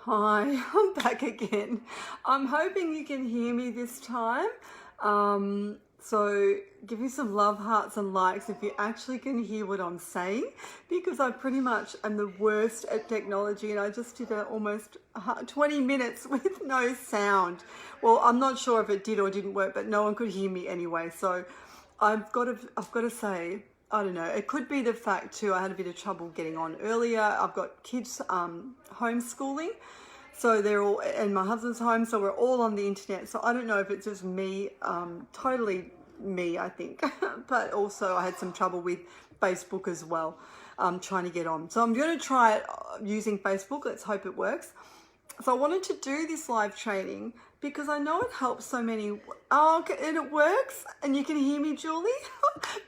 Hi, I'm back again. I'm hoping you can hear me this time. So give me some love hearts and likes if you actually can hear what I'm saying, because I pretty much am the worst at technology, and I just did almost 20 minutes with no sound. Well, I'm not sure if it did or didn't work, but no one could hear me anyway. So I've got to say, I don't know. It could be the fact too, I had a bit of trouble getting on earlier. I've got kids homeschooling. So they're all, and my husband's home, so we're all on the internet. So I don't know if it's just me, totally me, I think. But also I had some trouble with Facebook as well, trying to get on. So I'm going to try it using Facebook. Let's hope it works. So I wanted to do this live training because I know it helps so many. Oh, and it works, and you can hear me, Julie.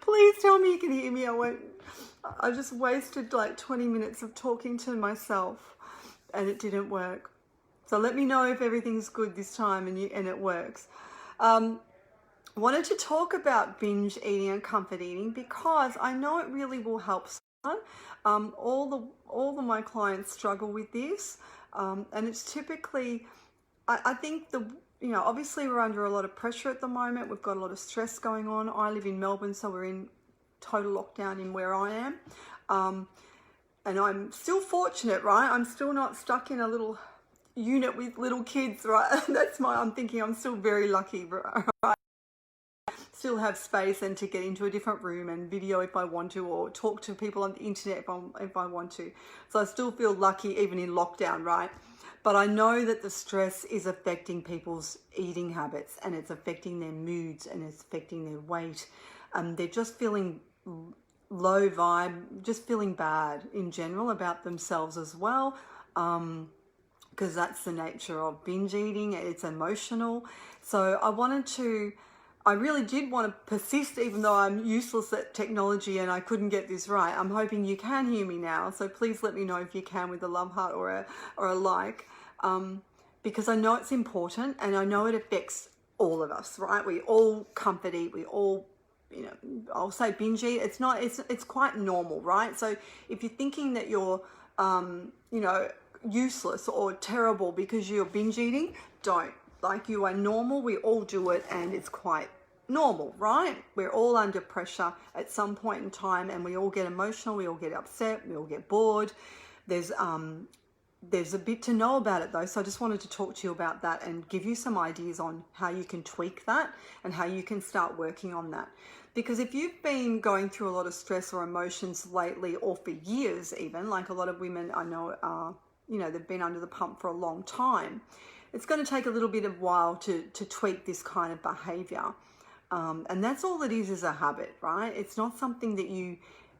Please tell me you can hear me. I just wasted like 20 minutes of talking to myself, and it didn't work. So let me know if everything's good this time and it works. Wanted to talk about binge eating and comfort eating because I know it really will help someone. All of my clients struggle with this, and it's typically, I think obviously we're under a lot of pressure at the moment. We've got a lot of stress going on. I live in Melbourne, so we're in total lockdown in where I am. And I'm still fortunate, right? I'm still not stuck in a little unit with little kids, right? I'm thinking I'm still very lucky, right? Still have space and to get into a different room and video if I want to, or talk to people on the internet if I want to. So I still feel lucky even in lockdown, right? But I know that the stress is affecting people's eating habits, and it's affecting their moods, and it's affecting their weight. They're just feeling low vibe, just feeling bad in general about themselves as well, because that's the nature of binge eating. It's emotional. So I really did want to persist, even though I'm useless at technology and I couldn't get this right. I'm hoping you can hear me now, so please let me know if you can with a love heart or a like, because I know it's important, and I know it affects all of us, right? We all comfort eat, we all, I'll say binge eat. It's quite normal, right? So if you're thinking that you're, useless or terrible because you're binge eating, don't. Like, you are normal. We all do it, and it's quite normal, right? We're all under pressure at some point in time, and we all get emotional, we all get upset, we all get bored. There's a bit to know about it though, so I just wanted to talk to you about that and give you some ideas on how you can tweak that and how you can start working on that. Because if you've been going through a lot of stress or emotions lately, or for years even, like a lot of women I know are, they've been under the pump for a long time, it's going to take a little bit of while to tweak this kind of behavior. And that's all it is a habit, right? It's not something that you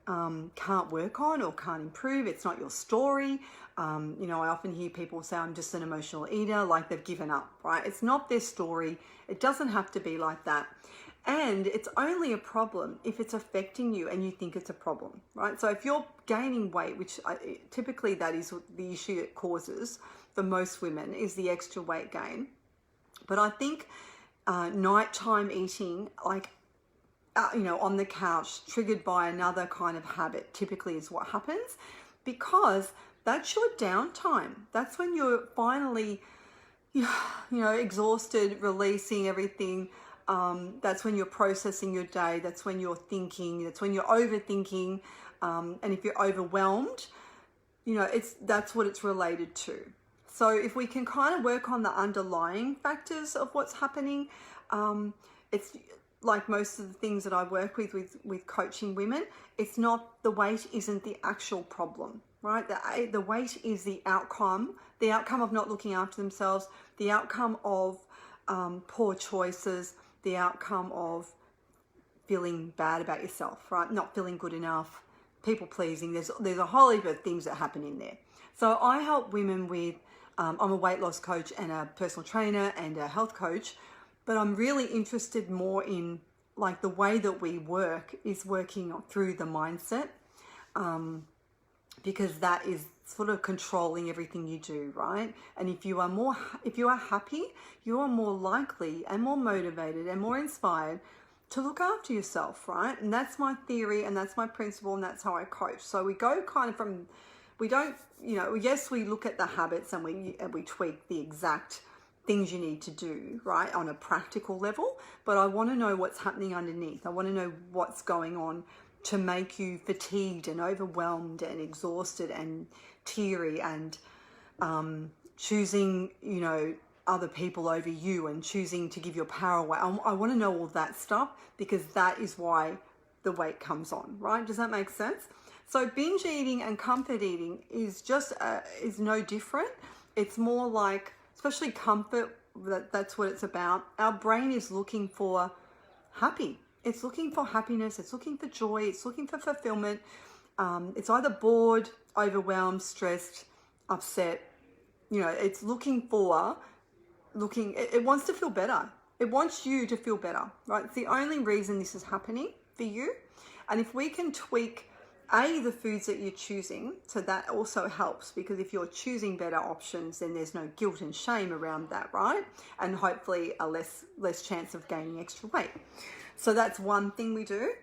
can't work on or can't improve. It's not your story. I often hear people say, I'm just an emotional eater, like they've given up, right? It's not their story. It doesn't have to be like that. And it's only a problem if it's affecting you and you think it's a problem, right? So if you're gaining weight, which typically that is the issue it causes for most women, is the extra weight gain. But I think nighttime eating, like, on the couch, triggered by another kind of habit, typically is what happens, because that's your downtime. That's when you're finally, exhausted, releasing everything. That's when you're processing your day. That's when you're thinking. That's when you're overthinking. And if you're overwhelmed, that's what it's related to. So if we can kind of work on the underlying factors of what's happening, it's like most of the things that I work with coaching women, it's not, the weight isn't the actual problem, right? The weight is the outcome of not looking after themselves, the outcome of poor choices, the outcome of feeling bad about yourself, right? Not feeling good enough, people pleasing. There's a whole heap of things that happen in there. So I help women with, I'm a weight loss coach and a personal trainer and a health coach, but I'm really interested more in, like, the way that we work is working through the mindset, because that is sort of controlling everything you do, right? And if you are happy, you are more likely and more motivated and more inspired to look after yourself, right? And that's my theory, and that's my principle, and that's how I coach. So we go kind of we don't, yes, we look at the habits and we tweak the exact things you need to do, right, on a practical level, but I want to know what's happening underneath. I want to know what's going on to make you fatigued and overwhelmed and exhausted and teary and choosing, other people over you and choosing to give your power away. I want to know all that stuff, because that is why the weight comes on, right? Does that make sense? So binge eating and comfort eating is just is no different. It's more like, especially comfort, that's what it's about. Our brain is looking for happy. It's looking for happiness. It's looking for joy. It's looking for fulfillment. It's either bored, overwhelmed, stressed, upset. It's it wants to feel better. It wants you to feel better, right? It's the only reason this is happening for you. And if we can tweak the foods that you're choosing, so that also helps, because if you're choosing better options, then there's no guilt and shame around that, right? And hopefully a less chance of gaining extra weight. So that's one thing we do.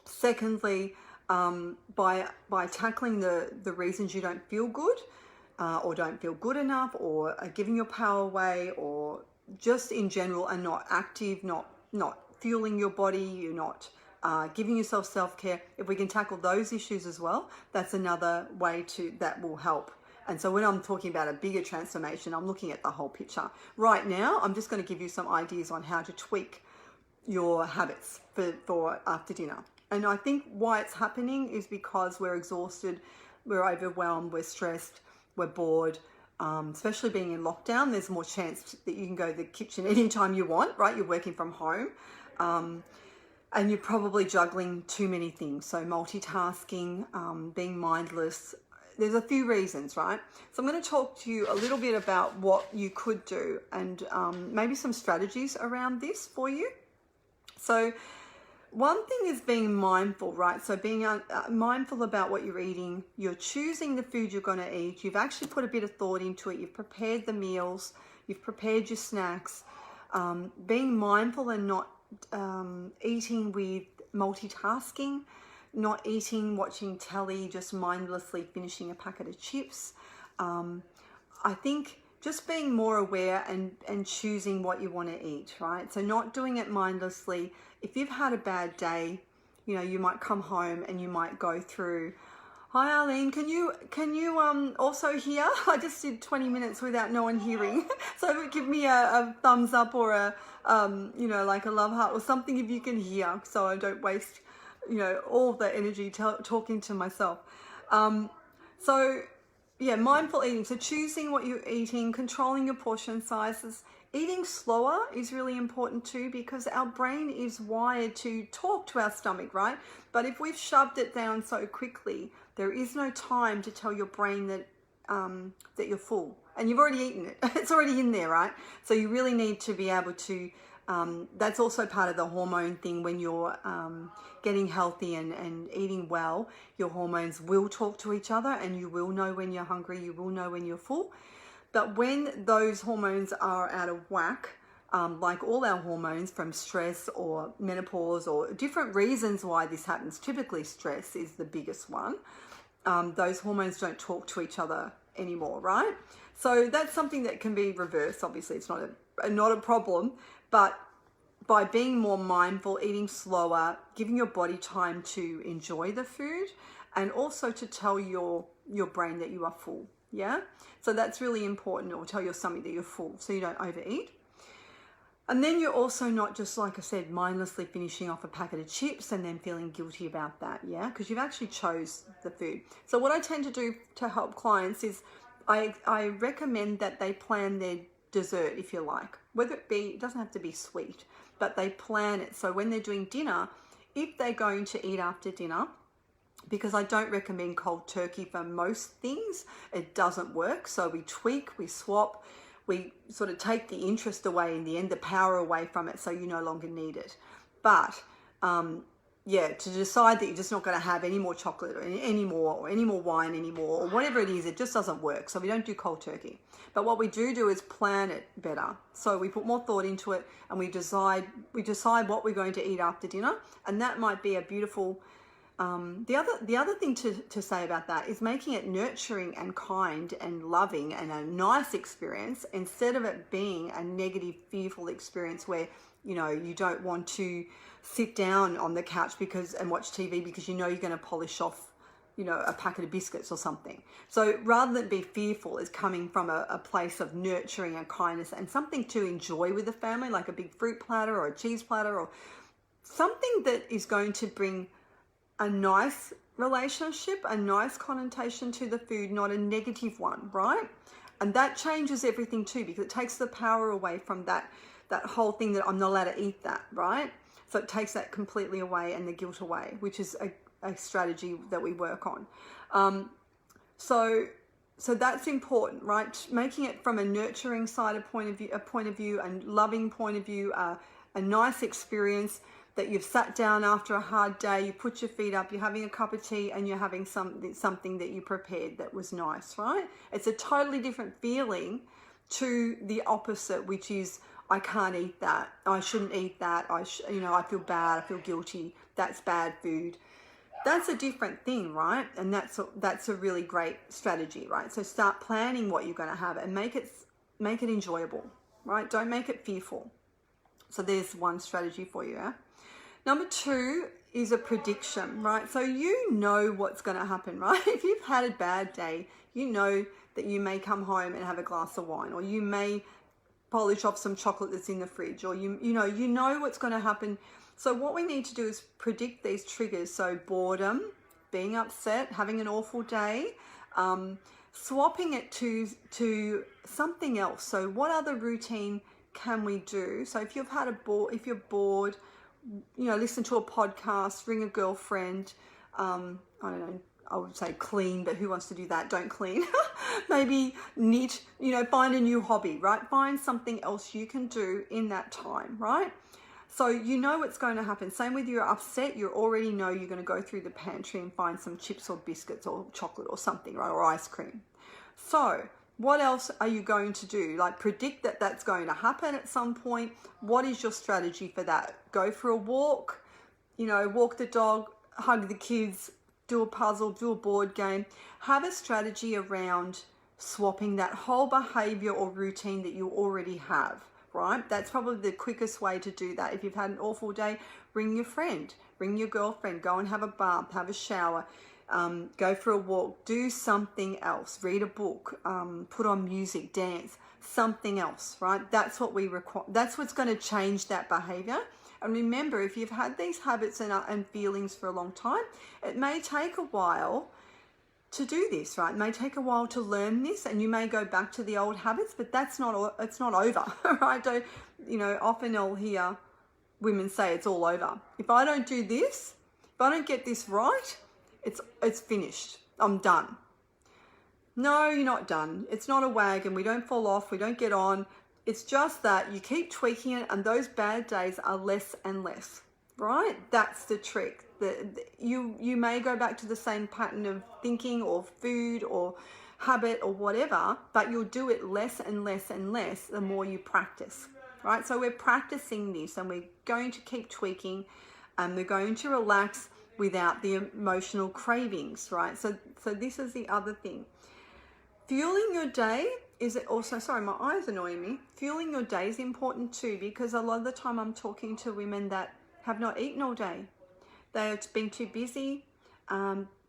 Secondly, by tackling the reasons you don't feel good, or don't feel good enough, or are giving your power away, or just in general are not active, not fueling your body, you're not giving yourself self-care. If we can tackle those issues as well, that's another way that will help. And so when I'm talking about a bigger transformation, I'm looking at the whole picture. Right now, I'm just going to give you some ideas on how to tweak your habits for after dinner. And I think why it's happening is because we're exhausted, we're overwhelmed, we're stressed, we're bored. Especially being in lockdown, there's more chance that you can go to the kitchen anytime you want, right? You're working from home. And you're probably juggling too many things. So multitasking, being mindless. There's a few reasons, right? So I'm going to talk to you a little bit about what you could do, and maybe some strategies around this for you. So one thing is being mindful, right? So being mindful about what you're eating. You're choosing the food you're going to eat. You've actually put a bit of thought into it. You've prepared the meals. You've prepared your snacks. Being mindful and not eating with multitasking, not eating, watching telly, just mindlessly finishing a packet of chips. I think just being more aware and choosing what you want to eat, right? So not doing it mindlessly. If you've had a bad day, you might come home and you might go through, "Hi Arlene, can you also hear? I just did 20 minutes without no one hearing." So give me a thumbs up or a like a love heart or something if you can hear, so I don't waste all the energy talking to myself. So yeah, mindful eating. So choosing what you're eating, controlling your portion sizes. Eating slower is really important too, because our brain is wired to talk to our stomach, right? But if we've shoved it down so quickly, there is no time to tell your brain that you're full, and you've already eaten it. It's already in there, right? So you really need to be able to, that's also part of the hormone thing. When you're getting healthy and eating well, your hormones will talk to each other, and you will know when you're hungry, you will know when you're full. But when those hormones are out of whack, like all our hormones from stress or menopause or different reasons why this happens, typically stress is the biggest one, those hormones don't talk to each other anymore, right? So that's something that can be reversed. Obviously, it's not a problem, but by being more mindful, eating slower, giving your body time to enjoy the food, and also to tell your brain that you are full. Yeah, so that's really important, or tell your stomach that you're full so you don't overeat. And then you're also not just, like I said, mindlessly finishing off a packet of chips and then feeling guilty about that, yeah, because you've actually chose the food. So what I tend to do to help clients is I recommend that they plan their dessert, if you like, whether it doesn't have to be sweet, but they plan it. So when they're doing dinner, if they're going to eat after dinner, because I don't recommend cold turkey for most things, it doesn't work. So we tweak, we swap, we sort of take the interest away in the end, the power away from it, so you no longer need it. But to decide that you're just not going to have any more chocolate or any more wine anymore, or whatever it is, it just doesn't work. So we don't do cold turkey. But what we do is plan it better. So we put more thought into it, and we decide what we're going to eat after dinner, and that might be a beautiful The other thing to say about that is making it nurturing and kind and loving and a nice experience, instead of it being a negative, fearful experience where, you know, you don't want to sit down on the couch and watch TV because you know you're going to polish off, you know, a packet of biscuits or something. So rather than be fearful, it's coming from a place of nurturing and kindness and something to enjoy with the family, like a big fruit platter or a cheese platter, or something that is going to bring a nice relationship, a nice connotation to the food, not a negative one, right? And that changes everything too, because it takes the power away from that whole thing that I'm not allowed to eat that, right? So it takes that completely away and the guilt away, which is a strategy that we work on. So that's important, right? Making it from a nurturing side a point of view, and loving point of view, a nice experience that you've sat down after a hard day, you put your feet up, you're having a cup of tea, and you're having something that you prepared that was nice, right? It's a totally different feeling to the opposite, which is, I can't eat that, I shouldn't eat that, I feel bad, I feel guilty, that's bad food. That's a different thing, right? And that's a really great strategy, right? So start planning what you're going to have and make it enjoyable, right? Don't make it fearful. So there's one strategy for you. Yeah? Number 2 is a prediction, right? So you know what's going to happen, right? If you've had a bad day, you know that you may come home and have a glass of wine, or you may polish off some chocolate that's in the fridge, or you know what's going to happen. So what we need to do is predict these triggers. So boredom, being upset, having an awful day, swapping it to something else. So what other routine can we do? So if you're bored, you know, listen to a podcast, ring a girlfriend, I don't know, I would say clean, but who wants to do that? Don't clean. Maybe knit, you know, find a new hobby, right? Find something else you can do in that time, right? So you know what's going to happen. Same with you're upset, you already know you're going to go through the pantry and find some chips or biscuits or chocolate or something, right? Or ice cream. So what else are you going to do? Like, predict that that's going to happen at some point. What is your strategy for that? Go for a walk, you know, walk the dog, hug the kids, do a puzzle, do a board game. Have a strategy around swapping that whole behavior or routine that you already have, right? That's probably the quickest way to do that. If you've had an awful day, ring your friend, ring your girlfriend, go and have a bath, have a shower, go for a walk, do something else, read a book, put on music, dance, something else, right? That's what we require. That's what's going to change that behavior. And remember, if you've had these habits and feelings for a long time, it may take a while to do this, right? It may take a while to learn this, and you may go back to the old habits, but it's not over, right? Often I'll hear women say it's all over. If I don't do this, if I don't get this right, it's finished. I'm done. No, you're not done. It's not a wagon. We don't fall off. We don't get on. It's just that you keep tweaking it, and those bad days are less and less, right? That's the trick. You may go back to the same pattern of thinking or food or habit or whatever, but you'll do it less and less and less the more you practice, right? So we're practicing this, and we're going to keep tweaking, and we're going to relax without the emotional cravings, right? So this is the other thing. Fueling your day is also, sorry, my eye's annoying me. Fueling your day is important too, because a lot of the time I'm talking to women that have not eaten all day. They've been too busy.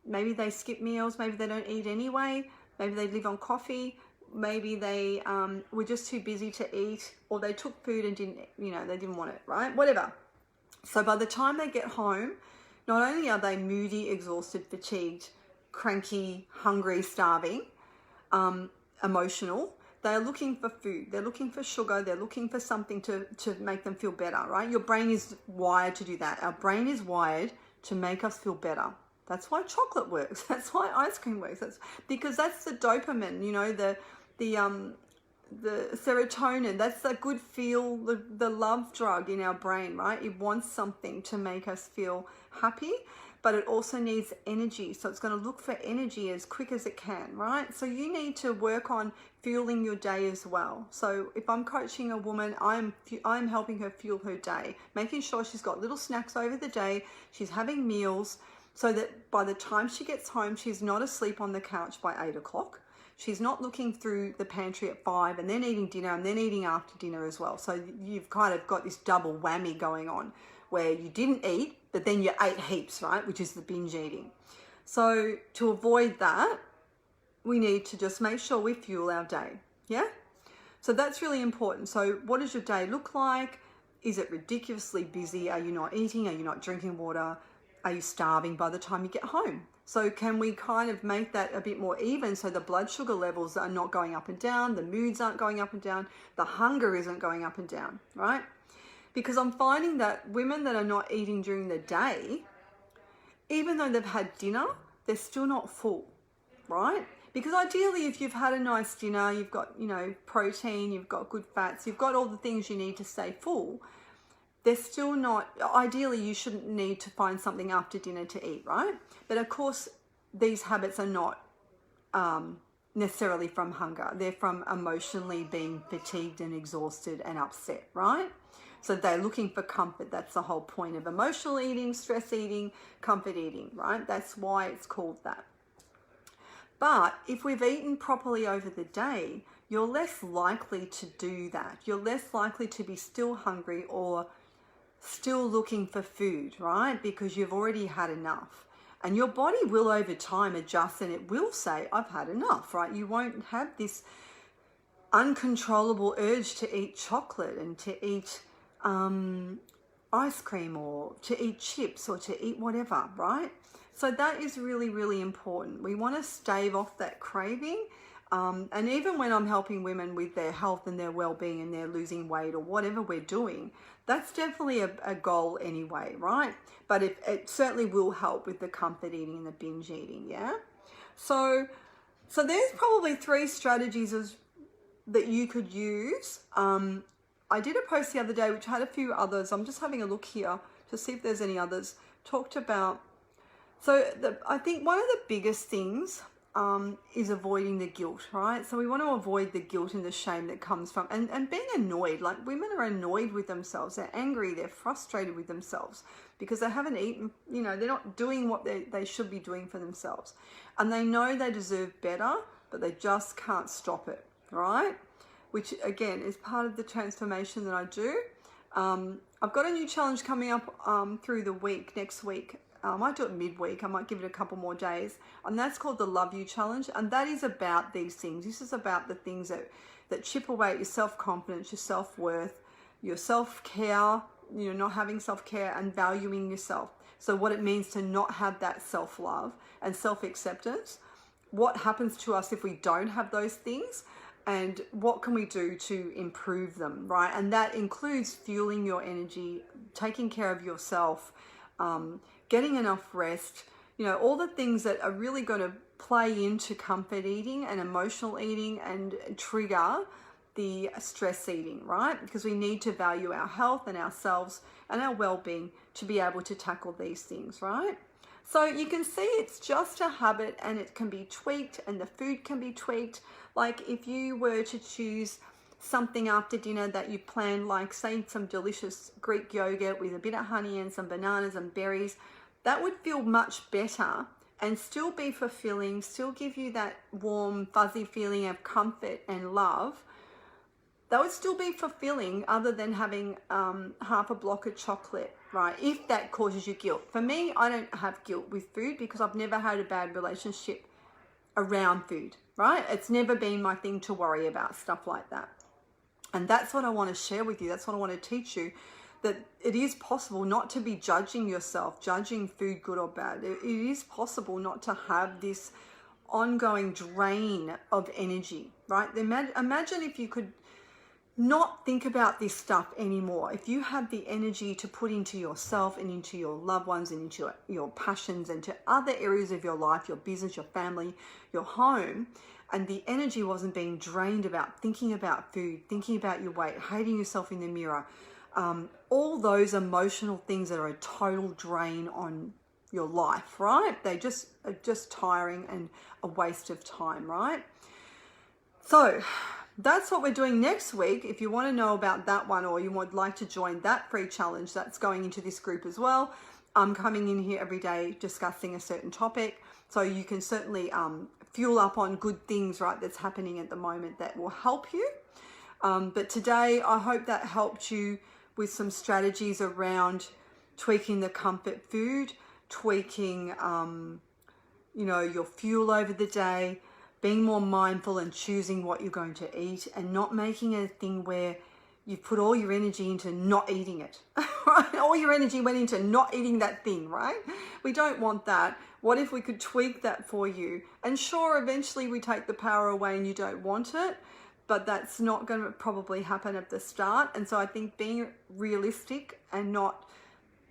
Maybe they skip meals. Maybe they don't eat anyway. Maybe they live on coffee. Maybe they were just too busy to eat, or they took food and they didn't want it, right? Whatever. So by the time they get home, not only are they moody, exhausted, fatigued, cranky, hungry, starving, emotional, they're looking for food, they're looking for sugar, they're looking for something to make them feel better, right? Your brain is wired to do that. Our brain is wired to make us feel better. That's why chocolate works. That's why ice cream works. That's because that's the dopamine, the serotonin. That's the good feel, the love drug in our brain, right? It wants something to make us feel happy, but it also needs energy. So it's going to look for energy as quick as it can, right? So you need to work on fueling your day as well. So if I'm coaching a woman, I'm helping her fuel her day, making sure she's got little snacks over the day, she's having meals, so that by the time she gets home, she's not asleep on the couch by 8 o'clock. She's not looking through the pantry at 5 and then eating dinner and then eating after dinner as well. So you've kind of got this double whammy going on where you didn't eat, but then you ate heaps, right? Which is the binge eating. So to avoid that, we need to just make sure we fuel our day. Yeah? So that's really important. So what does your day look like? Is it ridiculously busy? Are you not eating? Are you not drinking water? Are you starving by the time you get home? So can we kind of make that a bit more even so the blood sugar levels are not going up and down, the moods aren't going up and down, the hunger isn't going up and down, right? Because I'm finding that women that are not eating during the day, even though they've had dinner, they're still not full, right? Because ideally, if you've had a nice dinner, you've got, protein, you've got good fats, you've got all the things you need to stay full, they're still not, ideally you shouldn't need to find something after dinner to eat, right? But of course, these habits are not necessarily from hunger. They're from emotionally being fatigued and exhausted and upset, right? So they're looking for comfort. That's the whole point of emotional eating, stress eating, comfort eating, right? That's why it's called that. But if we've eaten properly over the day, you're less likely to do that. You're less likely to be still hungry or still looking for food, right? Because you've already had enough. And your body will over time adjust and it will say, I've had enough, right? You won't have this uncontrollable urge to eat chocolate and to eat ice cream or to eat chips or to eat whatever, right? So that is really, really important. We want to stave off that craving. And even when I'm helping women with their health and their well-being and they're losing weight or whatever we're doing, that's definitely a goal anyway, right? But it certainly will help with the comfort eating and the binge eating, yeah? So there's probably 3 strategies that you could use. I did a post the other day which had a few others. I'm just having a look here to see if there's any others. Talked about, I think one of the biggest things is avoiding the guilt, right? So we want to avoid the guilt and the shame that comes from, and being annoyed. Like women are annoyed with themselves. They're angry. They're frustrated with themselves because they haven't eaten, they're not doing what they should be doing for themselves. And they know they deserve better, but they just can't stop it, right? Which again is part of the transformation that I do. I've got a new challenge coming up through the week, next week. I might do it midweek. I might give it a couple more days. And that's called the Love You Challenge. And that is about these things. This is about the things that chip away at your self-confidence, your self-worth, your self-care, not having self-care and valuing yourself. So what it means to not have that self-love and self-acceptance. What happens to us if we don't have those things? And what can we do to improve them, right? And that includes fueling your energy, taking care of yourself, getting enough rest, all the things that are really going to play into comfort eating and emotional eating and trigger the stress eating, right? Because we need to value our health and ourselves and our well-being to be able to tackle these things, right? So you can see it's just a habit and it can be tweaked and the food can be tweaked. Like if you were to choose something after dinner that you plan, like say some delicious Greek yogurt with a bit of honey and some bananas and berries, that would feel much better and still be fulfilling, still give you that warm, fuzzy feeling of comfort and love. That would still be fulfilling other than having half a block of chocolate, right? If that causes you guilt. For me, I don't have guilt with food because I've never had a bad relationship around food, right? It's never been my thing to worry about, stuff like that. And that's what I want to share with you. That's what I want to teach you, that it is possible not to be judging yourself, judging food good or bad. It is possible not to have this ongoing drain of energy, right? Imagine if you could not think about this stuff anymore. If you had the energy to put into yourself and into your loved ones and into your passions and to other areas of your life, your business, your family, your home, and the energy wasn't being drained about thinking about food, thinking about your weight, hating yourself in the mirror, all those emotional things that are a total drain on your life, right? They just are just tiring and a waste of time, right? So that's what we're doing next week. If you want to know about that one or you would like to join that free challenge, that's going into this group as well. I'm coming in here every day discussing a certain topic. So you can certainly fuel up on good things, right, that's happening at the moment that will help you. But today, I hope that helped you with some strategies around tweaking the comfort food, tweaking, your fuel over the day, being more mindful and choosing what you're going to eat, and not making it a thing where you put all your energy into not eating it, right? All your energy went into not eating that thing, right? We don't want that. What if we could tweak that for you? And sure, eventually we take the power away and you don't want it, but that's not going to probably happen at the start. And so I think being realistic and not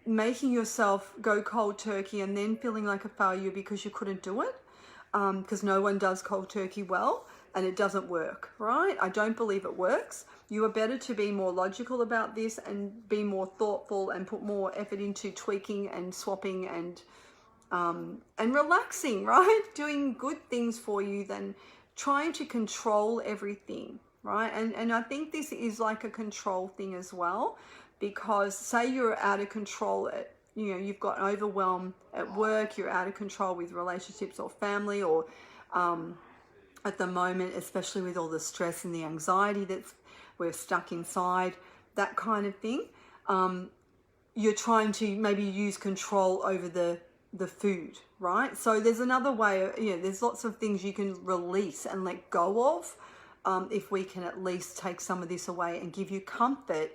making yourself go cold turkey and then feeling like a failure because you couldn't do it, because no one does cold turkey well, and it doesn't work, right? I don't believe it works. You are better to be more logical about this and be more thoughtful and put more effort into tweaking and swapping and relaxing, right? Doing good things for you than trying to control everything, right? And I think this is like a control thing as well, because say you're out of control at, you've got overwhelm at work, you're out of control with relationships or family, or at the moment, especially with all the stress and the anxiety that's we're stuck inside, that kind of thing. You're trying to maybe use control over the food, right? So there's another way, there's lots of things you can release and let go of, if we can at least take some of this away and give you comfort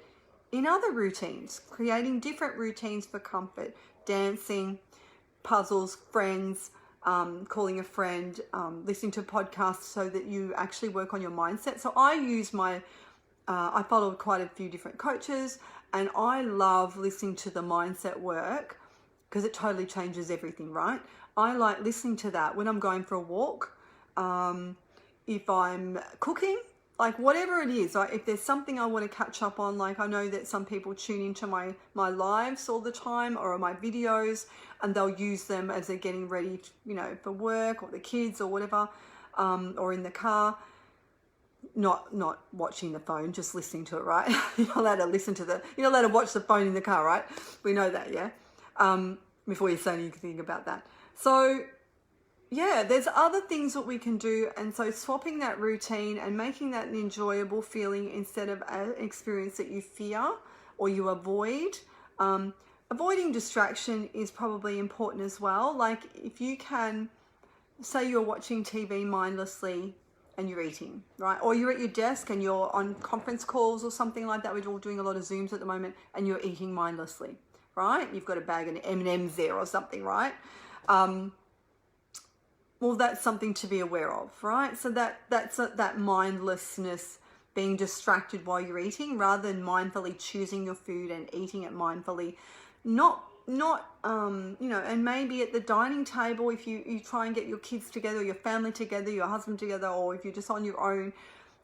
in other routines, creating different routines for comfort, dancing, puzzles, friends, calling a friend, listening to podcasts so that you actually work on your mindset. So I use I follow quite a few different coaches, and I love listening to the mindset work because it totally changes everything, right? I like listening to that when I'm going for a walk, if I'm cooking, like whatever it is, like if there's something I want to catch up on, like I know that some people tune into my lives all the time or my videos, and they'll use them as they're getting ready, for work or the kids or whatever, or in the car. Not watching the phone, just listening to it, right? You're not allowed to you're not allowed to watch the phone in the car, right? We know that, yeah? Before you say anything about that. So yeah, there's other things that we can do. And so swapping that routine and making that an enjoyable feeling instead of an experience that you fear or you avoid. Avoiding distraction is probably important as well. Like if you can, say you're watching TV mindlessly and you're eating, right? Or you're at your desk and you're on conference calls or something like that. We're all doing a lot of Zooms at the moment, and you're eating mindlessly, right? You've got a bag of M&Ms there or something, right? Well, that's something to be aware of, right? So that's that mindlessness, being distracted while you're eating, rather than mindfully choosing your food and eating it mindfully. Not and maybe at the dining table, if you try and get your kids together, your family together, your husband together, or if you're just on your own,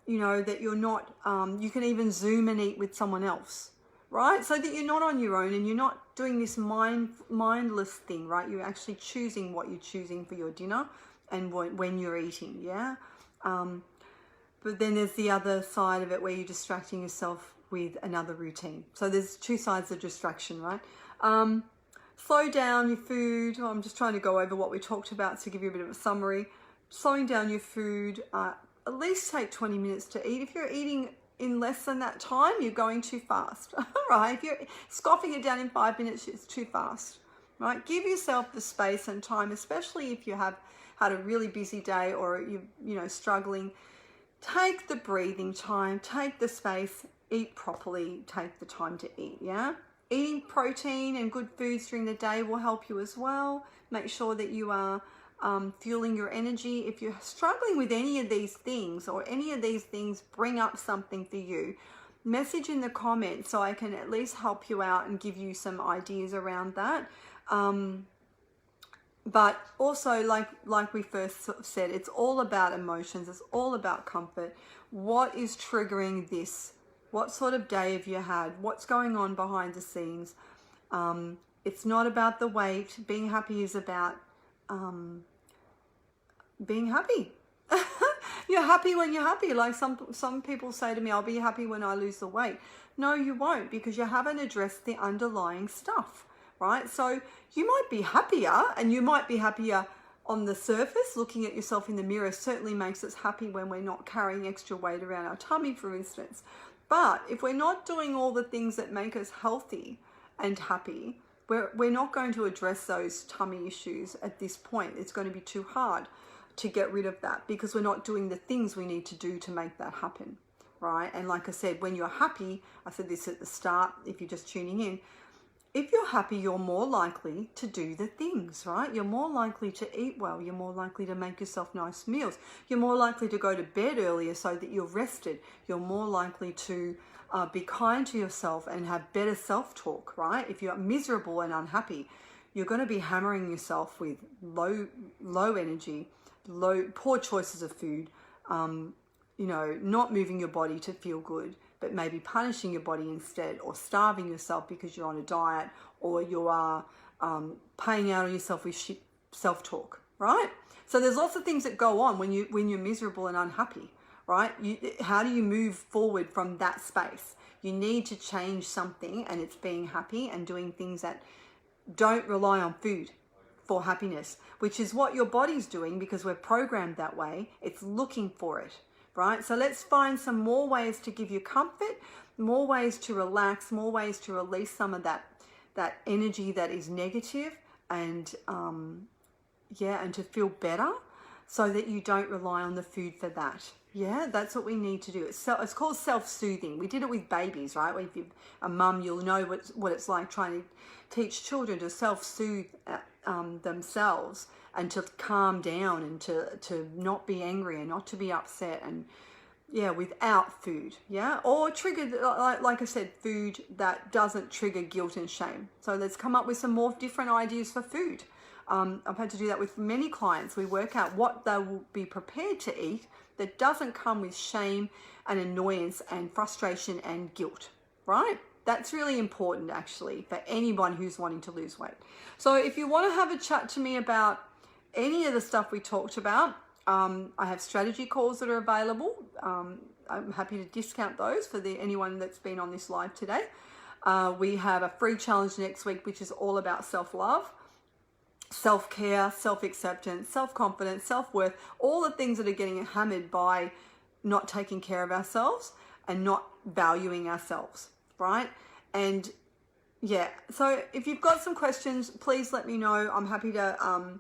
that you're not, you can even Zoom and eat with someone else, right? So that you're not on your own and you're not doing this mindless thing, right? You're actually choosing what you're choosing for your dinner and when you're eating, yeah? But then there's the other side of it where you're distracting yourself with another routine. So there's two sides of distraction, right? Slow down your food. I'm just trying to go over what we talked about to give you a bit of a summary. Slowing down your food, at least take 20 minutes to eat. If you're eating in less than that time, you're going too fast, right? If you're scoffing it down in 5 minutes, it's too fast, right? Give yourself the space and time, especially if you have had a really busy day or you're struggling. Take the breathing time, take the space, eat properly, take the time to eat, yeah? Eating protein and good foods during the day will help you as well. Make sure that you are fueling your energy. If you're struggling with any of these things, or any of these things bring up something for you, message in the comments so I can at least help you out and give you some ideas around that. But also, like we first said, it's all about emotions. It's all about comfort. What is triggering this? What sort of day have you had? What's going on behind the scenes? It's not about the weight. Being happy is about being happy. You're happy when you're happy. Like some people say to me, I'll be happy when I lose the weight. No, you won't, because you haven't addressed the underlying stuff, right? So you might be happier, and you might be happier on the surface. Looking at yourself in the mirror certainly makes us happy when we're not carrying extra weight around our tummy, for instance. But if we're not doing all the things that make us healthy and happy, we're not going to address those tummy issues at this point. It's going to be too hard to get rid of that because we're not doing the things we need to do to make that happen, right? And like I said, when you're happy, I said this at the start, if you're just tuning in, if you're happy, you're more likely to do the things, right? You're more likely to eat well. You're more likely to make yourself nice meals. You're more likely to go to bed earlier so that you're rested. You're more likely to be kind to yourself and have better self-talk, right? If you're miserable and unhappy, you're going to be hammering yourself with low energy, poor choices of food, not moving your body to feel good, but maybe punishing your body instead, or starving yourself because you're on a diet, or you are paying out on yourself with shit self-talk, right? So there's lots of things that go on when you're miserable and unhappy, right? How do you move forward from that space? You need to change something, and it's being happy and doing things that don't rely on food for happiness, which is what your body's doing because we're programmed that way. It's looking for it. Right? So let's find some more ways to give you comfort, more ways to relax, more ways to release some of that energy that is negative, and and to feel better so that you don't rely on the food for that. Yeah, that's what we need to do. It's called self-soothing. We did it with babies, right? If you're a mum, you'll know what it's like trying to teach children to self-soothe themselves and to calm down and to not be angry and not to be upset, and without food, or trigger, like I said, food that doesn't trigger guilt and shame. So let's come up with some more different ideas for food. I've had to do that with many clients. We work out what they will be prepared to eat that doesn't come with shame and annoyance and frustration and guilt, right? That's really important actually for anyone who's wanting to lose weight. So if you want to have a chat to me about any of the stuff we talked about, I have strategy calls that are available. I'm happy to discount those for anyone that's been on this live today. We have a free challenge next week, which is all about self-love, self-care, self-acceptance, self-confidence, self-worth, all the things that are getting hammered by not taking care of ourselves and not valuing ourselves, right? And so if you've got some questions, please let me know. I'm happy to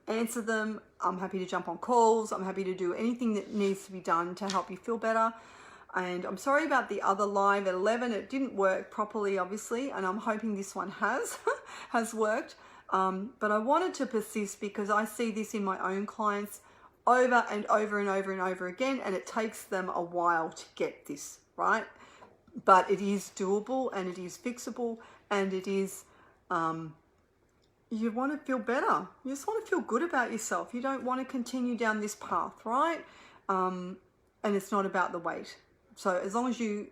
answer them. I'm happy to jump on calls. I'm happy to do anything that needs to be done to help you feel better. And I'm sorry about the other live at 11. It didn't work properly, obviously, and I'm hoping this one has worked. But I wanted to persist because I see this in my own clients over and over and over and over again, and it takes them a while to get this, right? But it is doable, and it is fixable, and it is, you want to feel better. You just want to feel good about yourself. You don't want to continue down this path, right? And it's not about the weight. So as long as you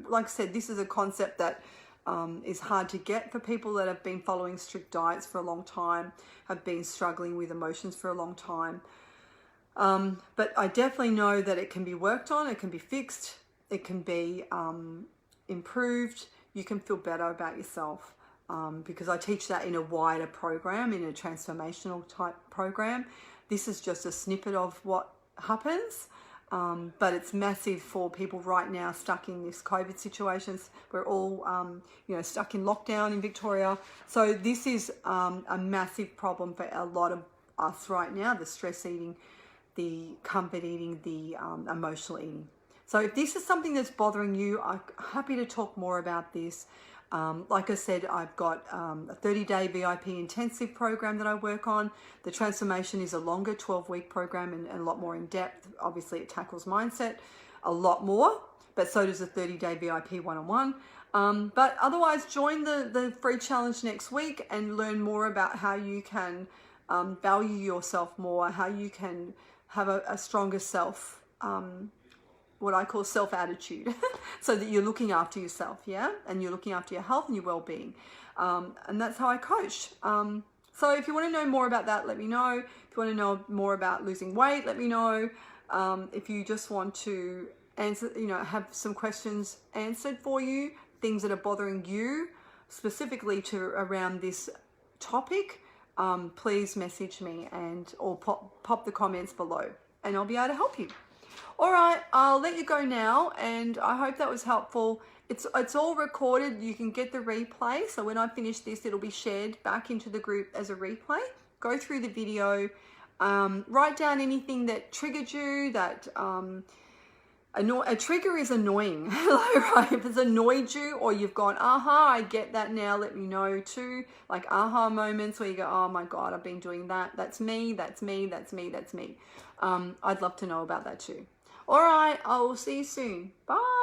like I said, this is a concept that is hard to get for people that have been following strict diets for a long time, have been struggling with emotions for a long time. But I definitely know that it can be worked on, it can be fixed, it can be improved. You can feel better about yourself because I teach that in a wider program, in a transformational type program. This is just a snippet of what happens. But it's massive for people right now stuck in this COVID situation. We're all, stuck in lockdown in Victoria. So this is a massive problem for a lot of us right now, the stress eating, the comfort eating, the emotional eating. So if this is something that's bothering you, I'm happy to talk more about this. Like I said, I've got a 30-day VIP intensive program that I work on. The transformation is a longer 12-week program and a lot more in depth. Obviously, it tackles mindset a lot more, but so does the 30-day VIP one-on-one. But otherwise, join the free challenge next week and learn more about how you can value yourself more, how you can have a stronger self, what I call self-attitude, so that you're looking after yourself, and you're looking after your health and your well-being. And that's how I coach. So if you want to know more about that, let me know. If you want to know more about losing weight, let me know. If you just want to answer, have some questions answered for you, things that are bothering you specifically to around this topic, please message me or pop the comments below, and I'll be able to help you. All right, I'll let you go now, and I hope that was helpful. It's all recorded. You can get the replay. So when I finish this, it'll be shared back into the group as a replay. Go through the video, write down anything that triggered you, that a trigger is annoying. Right? If it's annoyed you, or you've gone, aha, I get that now, let me know too. Like aha moments where you go, oh my God, I've been doing that. That's me, that's me, that's me, that's me. I'd love to know about that too. All right, I will see you soon. Bye.